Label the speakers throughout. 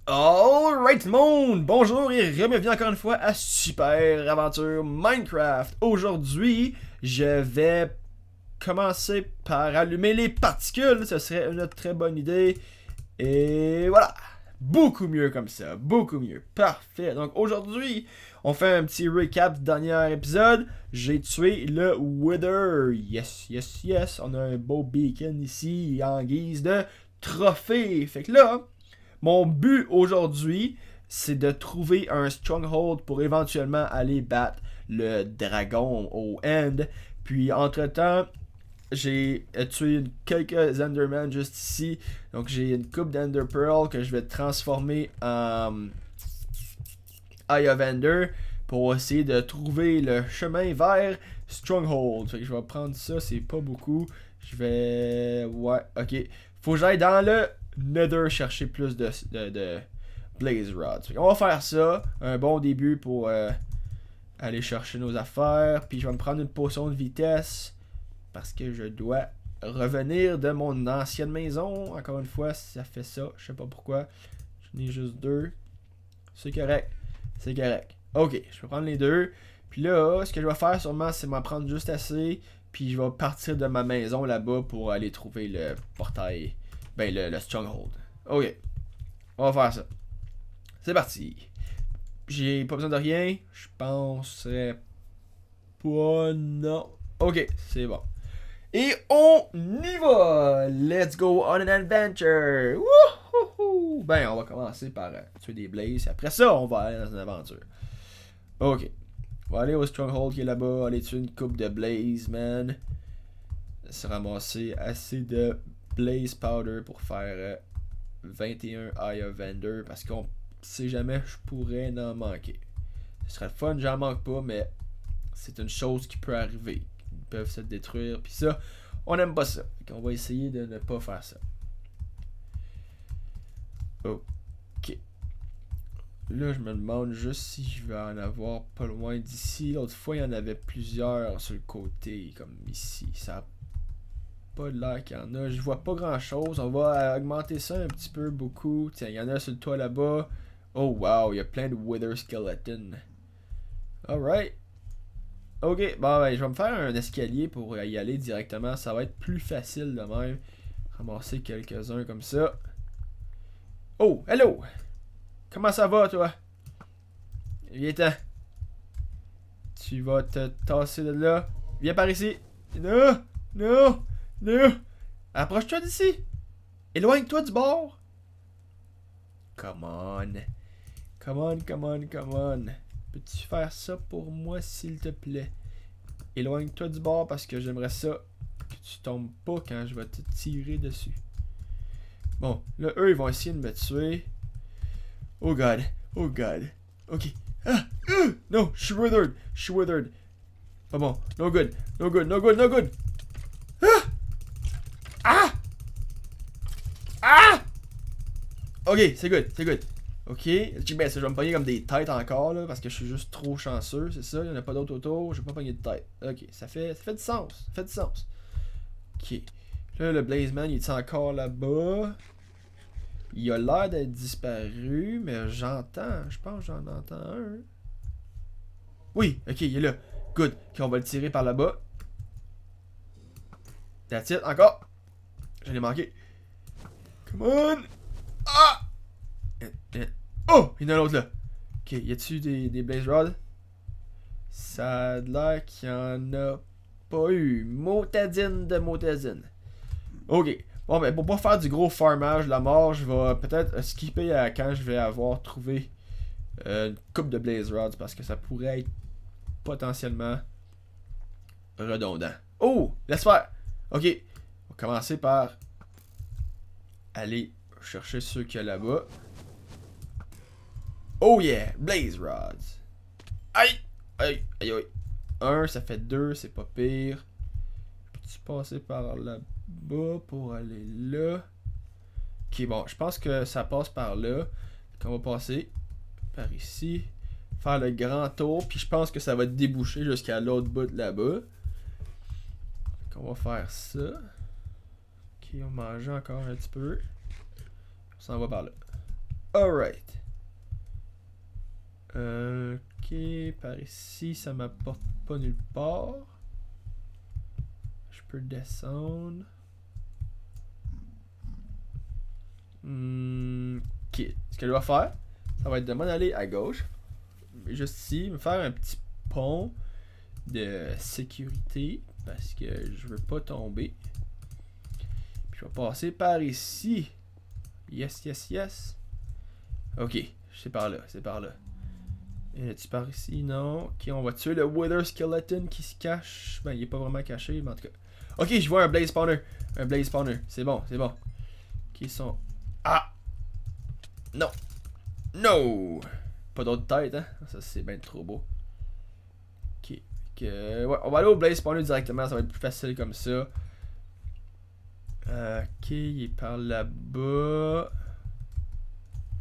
Speaker 1: Alright tout le monde, bonjour et bienvenue encore une fois à Super Aventure Minecraft. Aujourd'hui, je vais commencer par allumer les particules, ce serait une très bonne idée. Et voilà, beaucoup mieux comme ça, beaucoup mieux, parfait. Donc aujourd'hui, on fait un petit recap du dernier épisode. J'ai tué le Wither, yes, yes, yes. On a un beau beacon ici en guise de trophée. Fait que là... Mon but aujourd'hui, c'est de trouver un stronghold pour éventuellement aller battre le dragon au end. Puis entre-temps, j'ai tué quelques Endermen juste ici. Donc j'ai une coupe d'Ender Pearl que je vais transformer en Eye of Ender pour essayer de trouver le chemin vers Stronghold. Fait que je vais prendre ça, c'est pas beaucoup. Je vais... Ouais, ok. Faut que j'aille dans le Nether chercher plus de Blaze Rods. On va faire ça. Un bon début pour aller chercher nos affaires. Puis je vais me prendre une potion de vitesse. Parce que je dois revenir de mon ancienne maison. Encore une fois, ça fait ça. Je sais pas pourquoi. J'en ai juste deux. C'est correct. C'est correct. Ok, je vais prendre les deux. Puis là, ce que je vais faire sûrement, c'est m'en prendre juste assez. Puis je vais partir de ma maison là-bas pour aller trouver le portail. Ben, le stronghold. Ok, on va faire ça. C'est parti. J'ai pas besoin de rien. Je penserais pas. Non. Ok, c'est bon. Et on y va! Let's go on an adventure! Wouhouhou! Ben, on va commencer par tuer des blazes. Après ça, on va aller dans une aventure. Ok. On va aller au stronghold qui est là-bas. Aller tuer une coupe de blaze, man. Se ramasser assez de blaze powder pour faire 21 Eye of Ender. Parce qu'on sait jamais, je pourrais en manquer. Ce serait le fun, j'en manque pas, mais c'est une chose qui peut arriver. Ils peuvent se détruire. Puis ça, on n'aime pas ça. On va essayer de ne pas faire ça. Ok. Là, je me demande juste si je vais en avoir pas loin d'ici. L'autre fois, il y en avait plusieurs sur le côté, comme ici. Ça a pas l'air qu'il y en a. Je vois pas grand chose. On va augmenter ça un petit peu, beaucoup. Tiens, il y en a sur le toit là-bas. Oh wow, il y a plein de Wither Skeletons. Alright. Ok, bon ben je vais me faire un escalier pour y aller directement. Ça va être plus facile de même. Ramasser quelques-uns comme ça. Oh, hello! Comment ça va toi? Viens-t'en. Tu vas te tasser de là. Viens par ici. Non! Non! Non! Approche-toi d'ici! Éloigne-toi du bord! Come on. Come on, come on, come on. Peux-tu faire ça pour moi, s'il te plaît? Éloigne-toi du bord parce que j'aimerais ça que tu tombes pas quand je vais te tirer dessus. Bon, là, eux, ils vont essayer de me tuer. Oh god, oh god. Ok. Ah, non, je suis withered, je suis withered. Pas bon, no good, no good, no good, no good. Ah! Ah! Ah! Ok, c'est good, c'est good. Ok, ben, je vais me pogner comme des têtes encore là, parce que je suis juste trop chanceux, c'est ça, il n'y en a pas d'autres autour, je vais pas pogner de tête. Ok, ça fait du sens, ça fait du sens. Ok, là le Blazeman il est encore là-bas. Il a l'air d'être disparu, mais j'entends, je pense que j'en entends un. Oui, ok, il est là. Good, ok, on va le tirer par là-bas. That's it, encore. Je l'ai manqué. Come on! Ah! Oh! Il y en a l'autre là. Ok, y a-tu des Blaze Rods? Ça a l'air qu'il y en a pas eu. Motadine de motadine. Ok. Bon, ben, pour pas faire du gros farmage de la mort, je vais peut-être skipper à quand je vais avoir trouvé une coupe de Blaze Rods parce que ça pourrait être potentiellement redondant. Oh! Laisse faire! Ok. On va commencer par aller chercher ceux qu'il y a là-bas. Oh yeah! Blaze Rods. Aïe! Aïe! Aïe aïe! Un, ça fait deux, c'est pas pire. Peux-tu passer par là-bas pour aller là? Ok, bon, je pense que ça passe par là. On va passer par ici. Faire le grand tour. Puis je pense que ça va déboucher jusqu'à l'autre bout de là-bas. On va faire ça. Ok, on mange encore un petit peu. On s'en va par là. Alright. Ok, par ici, ça m'apporte pas nulle part. Je peux descendre. Ok, ce que je dois faire, ça va être de m'en aller à gauche. Juste ici, me faire un petit pont de sécurité parce que je veux pas tomber. Puis je vais passer par ici. Yes, yes, yes. Ok, c'est par là, c'est par là. Et tu par ici, non. Ok, on va tuer le Wither Skeleton qui se cache. Ben, il est pas vraiment caché, mais en tout cas. Ok, je vois un Blaze Spawner. Un Blaze Spawner. C'est bon, c'est bon. Qui sont. Ah! Non! No! Pas d'autre tête, hein? Ça, c'est bien trop beau. Ok. Ouais, on va aller au Blaze Spawner directement, ça va être plus facile comme ça. Ok, il est par là-bas.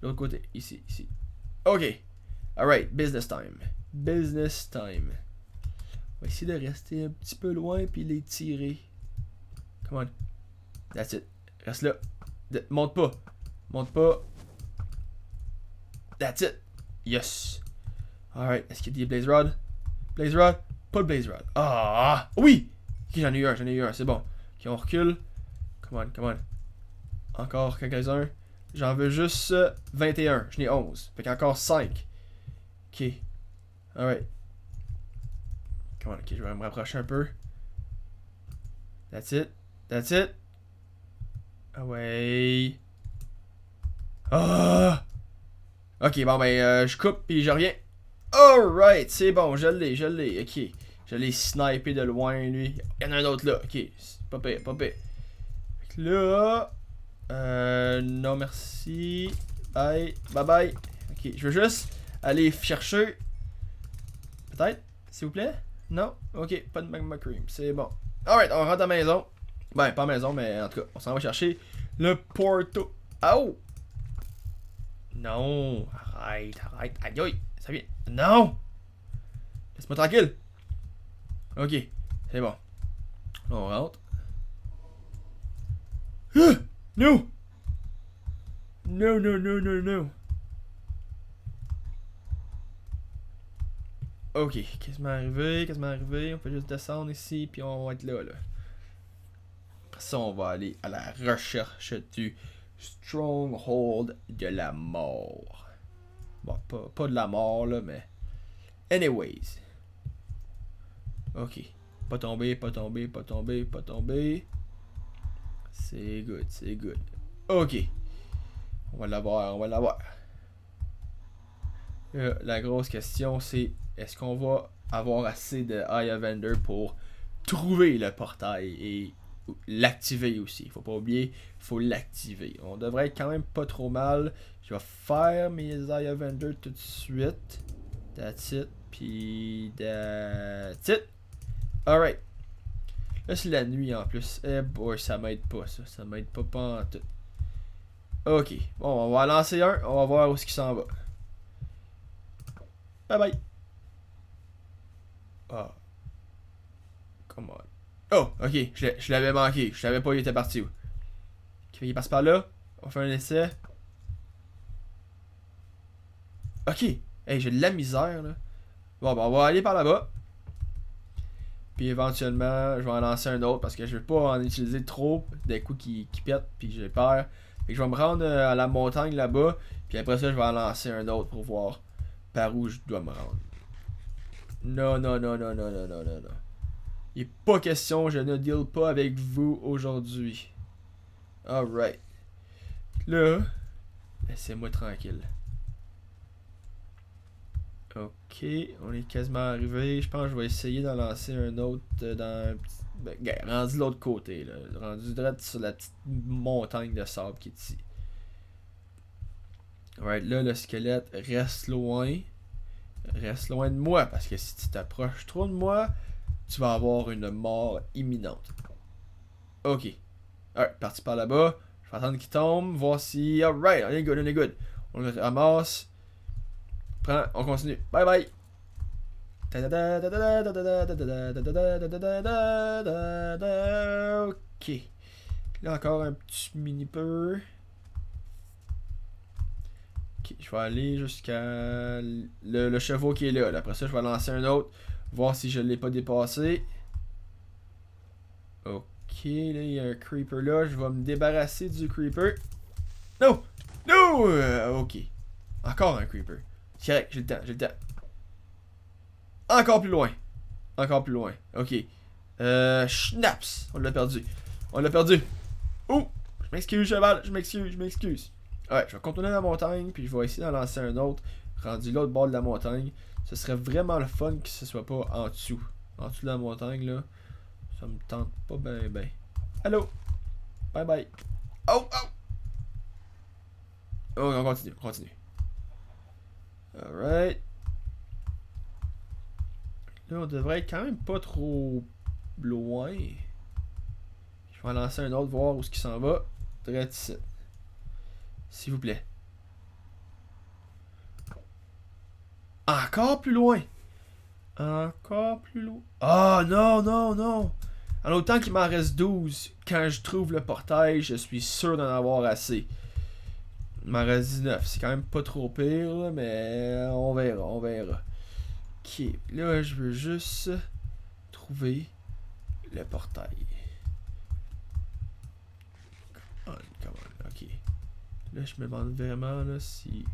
Speaker 1: L'autre côté, ici, ici. Ok. Alright, business time. Business time. On va essayer de rester un petit peu loin puis les tirer. Come on. That's it. Reste là. Monte pas. Monte pas. That's it. Yes. Alright, est-ce qu'il y a des Blaze Rod? Blaze Rod? Pas de Blaze Rod. Ah! Oui! Ok, j'en ai eu un, c'est bon. Ok, on recule. Come on, come on. Encore quelques-uns. J'en veux juste 21. Je n'ai 11. Fait qu'encore 5. Ok. Alright. Come on, ok, je vais me rapprocher un peu. That's it. That's it. Ah ouais. Ah! Ok, bon ben, je coupe puis je reviens. Alright, c'est bon, je l'ai. Ok. Je l'ai snipé de loin, lui. Il y en a un autre là. Ok, pas pire, pas pire. Fait que là. Non merci. Bye, bye bye. Ok, je veux juste aller chercher. Peut-être, s'il vous plaît? Non? Ok, pas de magma cream, c'est bon. Alright, on rentre à la maison. Ben, pas à la maison, mais en tout cas, on s'en va chercher le porto. Oh! Non! Arrête. Aïe aïe! Ça vient. Non! Laisse-moi tranquille. Ok, c'est bon. Là, on rentre. Ah! No! No. Ok, qu'est-ce qui m'est arrivé? On peut juste descendre ici, puis on va être là. Après ça, on va aller à la recherche du Stronghold de la mort. Bon, pas de la mort, là, mais... Anyways. Ok. Pas tomber. C'est good. Ok. On va l'avoir. La grosse question, c'est est-ce qu'on va avoir assez de Eye of Ender pour trouver le portail et l'activer aussi. Faut pas oublier, faut l'activer. On devrait être quand même pas trop mal. Je vais faire mes Eye of Ender tout de suite. That's it. Puis that's it. Alright. Là, c'est la nuit en plus. Eh boy, ça m'aide pas ça. Ça m'aide pas en tout. Ok. Bon, on va lancer un. On va voir où est-ce qu'il s'en va. Bye bye. Ah. Come on. Oh, ok. Je l'avais manqué. Je savais pas il était parti où. Ok, il passe par là. On fait un essai. Ok. Hey, j'ai de la misère là. Bon, ben, on va aller par là-bas. Puis éventuellement, je vais en lancer un autre parce que je veux pas en utiliser trop des coups qui pètent. Puis j'ai peur. Fait que je vais me rendre à la montagne là-bas. Puis après ça, je vais en lancer un autre pour voir par où je dois me rendre. Non. Il n'est pas question, je ne deal pas avec vous aujourd'hui. Alright. Là, laissez-moi tranquille. Ok, on est quasiment arrivé. Je pense que je vais essayer d'en lancer un autre dans... Ben, rendu de l'autre côté, là. Rendu direct sur la petite montagne de sable qui est ici. Alright, là, le squelette reste loin. Reste loin de moi, parce que si tu t'approches trop de moi, tu vas avoir une mort imminente. Ok. Alright, parti par là-bas. Je vais attendre qu'il tombe, voir si... Alright, on est good. On le ramasse. On continue. Bye bye. Ok. Là encore un petit mini peu. Ok, je vais aller jusqu'à le chevaux qui est là. Après ça, je vais lancer un autre. Voir si je l'ai pas dépassé. Ok, là, il y a un creeper là. Je vais me débarrasser du creeper. Non! Non! Ok. Encore un creeper. C'est correct, j'ai le temps, j'ai le temps. Encore plus loin. Encore plus loin. Ok. Schnaps. On l'a perdu. On l'a perdu. Oh! Je m'excuse, cheval. Je m'excuse, je m'excuse. Ouais, je vais contourner la montagne, puis je vais essayer d'en lancer un autre, rendu l'autre bord de la montagne. Ce serait vraiment le fun que ce soit pas en dessous. En dessous de la montagne, là. Ça me tente pas ben ben. Allô? Bye bye. Oh, oh! Oh, on continue, on continue. Alright. Là, on devrait être quand même pas trop loin. Je vais en lancer un autre, voir où ce qui s'en va. Direct ici. S'il vous plaît. Encore plus loin. Encore plus loin. Ah non, non, non. En autant qu'il m'en reste 12, quand je trouve le portail, je suis sûr d'en avoir assez. Il m'en reste 19. C'est quand même pas trop pire, là, mais on verra, on verra. Ok, là je veux juste trouver le portail. Come on, ok. Là je me demande vraiment là si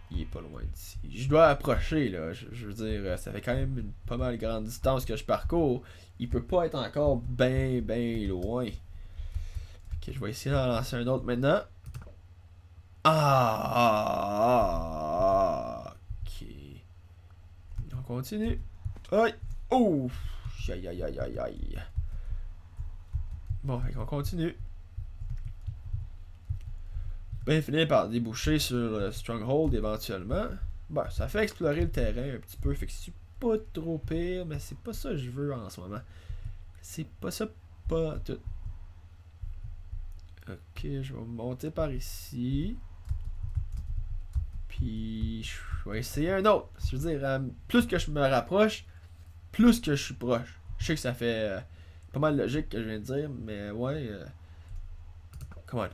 Speaker 1: il est pas loin d'ici. Je dois approcher là, je veux dire, ça fait quand même une pas mal grande distance que je parcours. Il peut pas être encore ben loin. Ok, je vais essayer d'en lancer un autre maintenant. Ok. On continue. Aïe. Ouf. Aïe aïe aïe aïe aïe. Bon, on continue. Ben, finir par déboucher sur le Stronghold éventuellement. Ben, ça fait explorer le terrain un petit peu. Fait que c'est pas trop pire, mais c'est pas ça que je veux en ce moment. C'est pas ça, pas tout. Ok, je vais monter par ici. Puis, je vais essayer un autre. Je veux dire, plus que je me rapproche, plus que je suis proche. Je sais que ça fait pas mal logique que je viens de dire, mais ouais. Come on.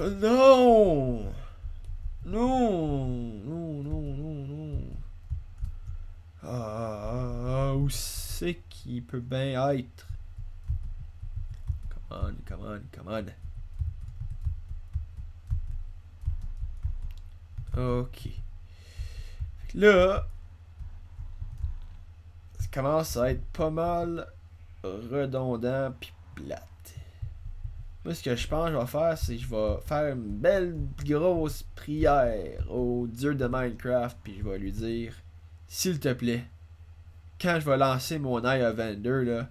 Speaker 1: Non! Non! Non, non, non, non. Où c'est qu'il peut bien être? Come on, come on, come on. Ok. Là, ça commence à être pas mal redondant pis plate. Moi, ce que je pense que je vais faire, c'est que je vais faire une belle grosse prière au dieu de Minecraft, puis je vais lui dire, s'il te plaît, quand je vais lancer mon Eye of Ender, là,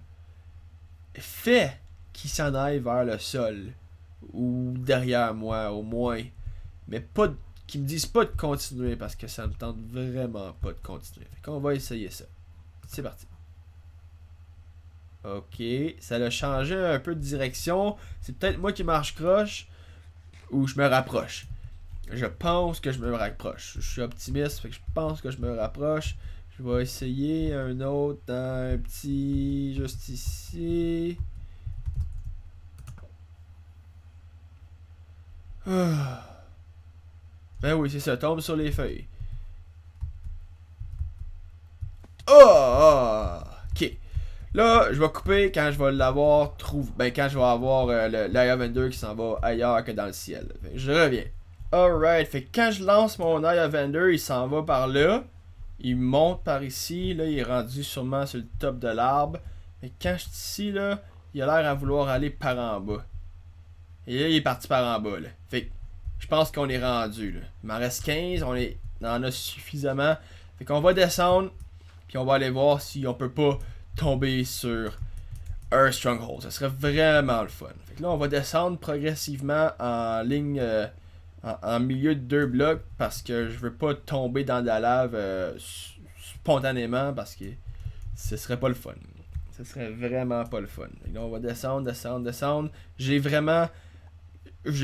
Speaker 1: fais qu'il s'en aille vers le sol, ou derrière moi, au moins. Mais pas qu'ils me disent pas de continuer, parce que ça me tente vraiment pas de continuer. Fait qu'on va essayer ça. C'est parti. Ok, ça a changé un peu de direction. C'est peut-être moi qui marche croche ou je me rapproche. Je pense que je me rapproche. Je suis optimiste, fait que je pense que je me rapproche. Je vais essayer un autre dans un petit juste ici. Ben oui, c'est ça, tombe sur les feuilles. Ok. Là, je vais couper quand je vais l'avoir trouvé. Ben, quand je vais avoir l'Eye of Ender qui s'en va ailleurs que dans le ciel. Fait que je reviens. Alright, fait que quand je lance mon Eye of Ender, il s'en va par là. Il monte par ici. Là, il est rendu sûrement sur le top de l'arbre. Mais quand je suis ici, là, il a l'air à vouloir aller par en bas. Et là, il est parti par en bas. Là. Fait que je pense qu'on est rendu. Là. Il m'en reste 15. On en a suffisamment. Fait qu'on va descendre. Puis on va aller voir si on peut pas tomber sur un stronghold. Ça serait vraiment le fun. Fait que là, on va descendre progressivement en ligne, en milieu de deux blocs parce que je veux pas tomber dans de la lave spontanément parce que ce serait pas le fun. Ce serait vraiment pas le fun. Fait que là, on va descendre, descendre, descendre. J'ai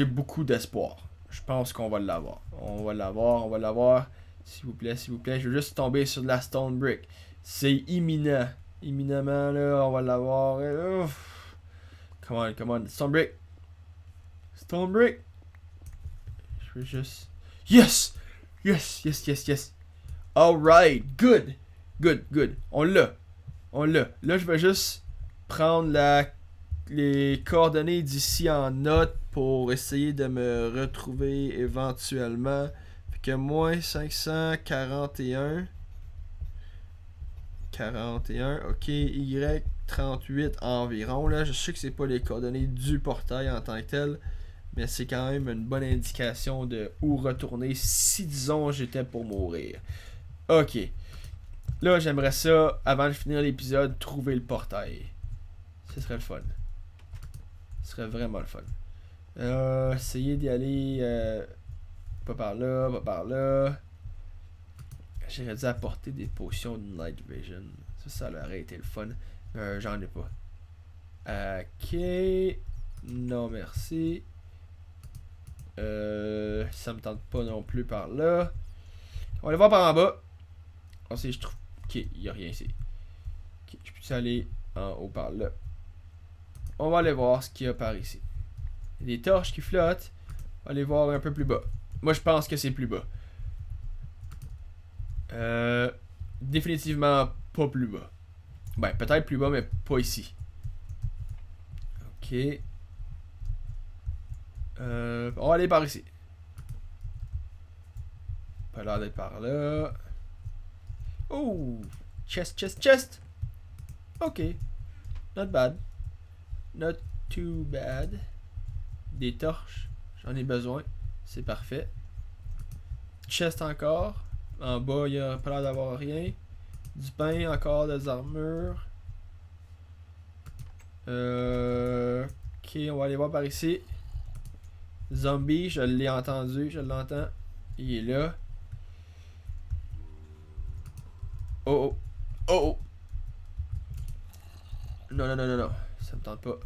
Speaker 1: beaucoup d'espoir. Je pense qu'on va l'avoir. On va l'avoir, on va l'avoir. S'il vous plaît, s'il vous plaît. Je veux juste tomber sur de la stone brick. C'est imminent. Imminemment, là, on va l'avoir. Come on, come on. Stone brick. Stone brick. Je veux juste... Yes! Yes, yes, yes, yes. Alright, good. Good, good. On l'a. On l'a. Là, je vais juste prendre les coordonnées d'ici en note pour essayer de me retrouver éventuellement. Fait que moins 541. 41, ok, Y 38 environ. Là, je sais que c'est pas les coordonnées du portail en tant que tel, mais c'est quand même une bonne indication de où retourner si, disons, j'étais pour mourir. Ok. Là, j'aimerais ça, avant de finir l'épisode, trouver le portail. Ce serait le fun. Ce serait vraiment le fun. Essayer d'y aller pas par là, pas par là. J'aurais dû apporter des potions de Night Vision. Ça aurait été le fun. J'en ai pas. Ok. Non, merci. Ça me tente pas non plus par là. On va aller voir par en bas. On sait, je trouve. Ok, il y a rien ici. Ok, je peux aller en haut par là. On va aller voir ce qu'il y a par ici. Il y a des torches qui flottent. On va aller voir un peu plus bas. Moi, je pense que c'est plus bas. Définitivement pas plus bas. Ben, peut-être plus bas, mais pas ici. Ok. On va aller par ici. Pas l'air d'être par là. Oh! Chest, chest, chest! Ok. Not bad. Not too bad. Des torches. J'en ai besoin. C'est parfait. Chest encore. En bas, il n'y a pas l'air d'avoir rien. Du pain, encore des armures. Ok, on va aller voir par ici. Zombie, je l'ai entendu, je l'entends. Il est là. Oh oh. Oh oh. Non, non, non, non, non. Ça me tente pas.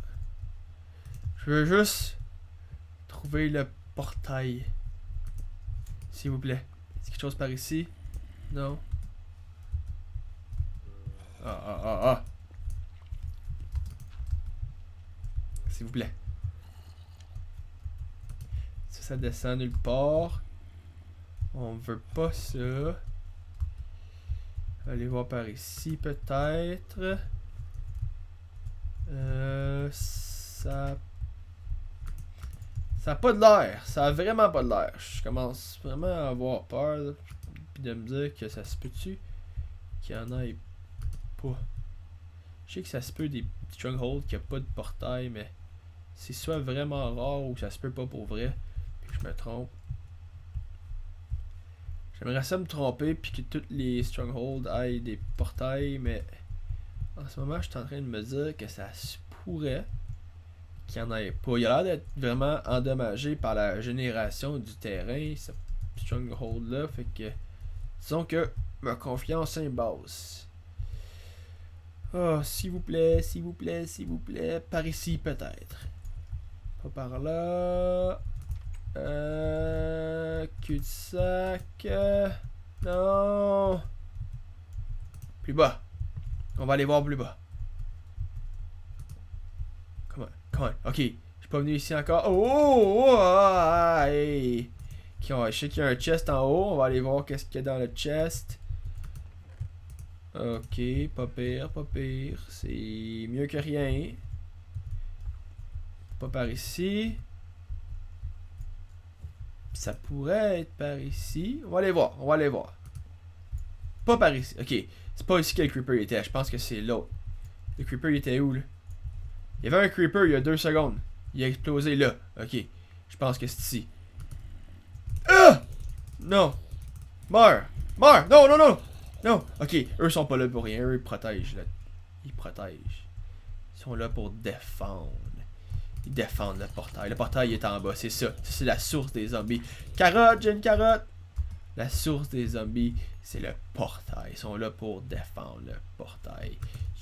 Speaker 1: Je veux juste trouver le portail. S'il vous plaît. Est-ce quelque chose par ici? Non. Ah. S'il vous plaît. Ça descend nulle part. On veut pas ça. Allez voir par ici peut-être. Ça a pas de l'air. Ça a vraiment pas de l'air. Je commence vraiment à avoir peur. Puis de me dire que ça se peut-tu qu'il y en ait pas. Je sais que ça se peut des strongholds qui a pas de portail, mais c'est soit vraiment rare ou ça se peut pas pour vrai. Puis je me trompe. J'aimerais ça me tromper puis que tous les strongholds aient des portails, mais en ce moment je suis en train de me dire que ça se pourrait qu'il n'y en ait pas. Il a l'air d'être vraiment endommagé par la génération du terrain, ce stronghold là, fait que disons que ma confiance est basse. Oh, s'il vous plaît, s'il vous plaît, s'il vous plaît, par ici peut-être. Pas par là. Cul-de-sac. Non. Plus bas. On va aller voir plus bas. Comment? Ok. Je suis pas venu ici encore. Hey. Je sais qu'il y a un chest en haut. On va aller voir qu'est-ce qu'il y a dans le chest. Ok, pas pire, pas pire. C'est mieux que rien. Pas par ici. Ça pourrait être par ici. On va aller voir, on va aller voir. Pas par ici. Ok, c'est pas ici que le creeper était. Je pense que c'est l'autre. Le creeper il était où là? Il y avait un creeper il y a 2 secondes. Il a explosé là. Ok, je pense que c'est ici. Ah! Non. Meurs. Meurs. Non, non, non. Non. Ok, eux sont pas là pour rien. Eux ils protègent. Là. Ils protègent. Ils sont là pour défendre. Ils défendent le portail. Le portail est en bas, c'est ça. C'est la source des zombies. Carotte, j'ai une carotte. La source des zombies, c'est le portail. Ils sont là pour défendre le portail.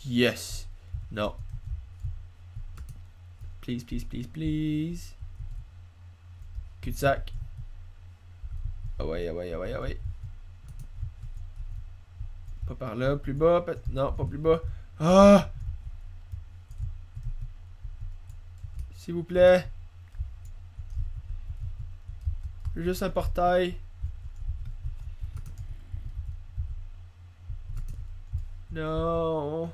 Speaker 1: Yes. Non. Please, please, please, please. Cul-de-sac. Ah ouais, ah ouais, ah ouais, ah ouais. Pas par là, plus bas. Non, pas plus bas. Ah! S'il vous plaît. Juste un portail. Non.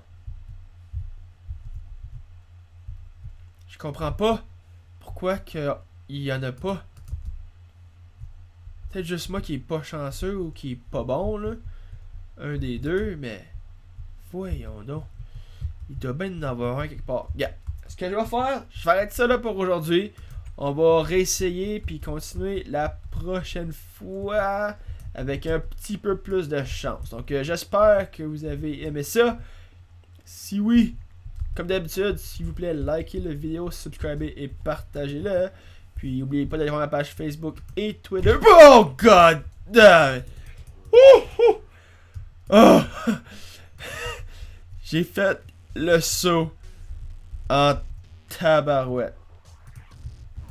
Speaker 1: Je comprends pas. Pourquoi que il y en a pas. Peut-être juste moi qui est pas chanceux ou qui est pas bon, là. Un des deux, mais... Voyons donc. Il doit bien en avoir un quelque part. Yeah. Ce que je vais faire, je vais arrêter ça là pour aujourd'hui. On va réessayer puis continuer la prochaine fois avec un petit peu plus de chance. Donc j'espère que vous avez aimé ça. Si oui, comme d'habitude, s'il vous plaît, likez la vidéo, subscribez et partagez-le. Puis n'oubliez pas d'aller voir ma page Facebook et Twitter. Oh god damn it. Oh. J'ai fait le saut en tabarouette.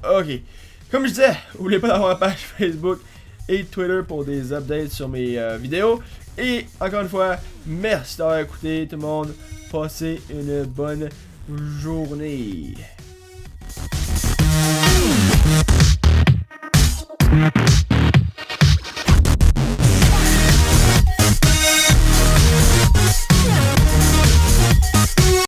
Speaker 1: Ok. Comme je disais, n'oubliez pas d'avoir ma page Facebook et Twitter pour des updates sur mes vidéos. Et encore une fois, merci d'avoir écouté tout le monde. Passez une bonne journée.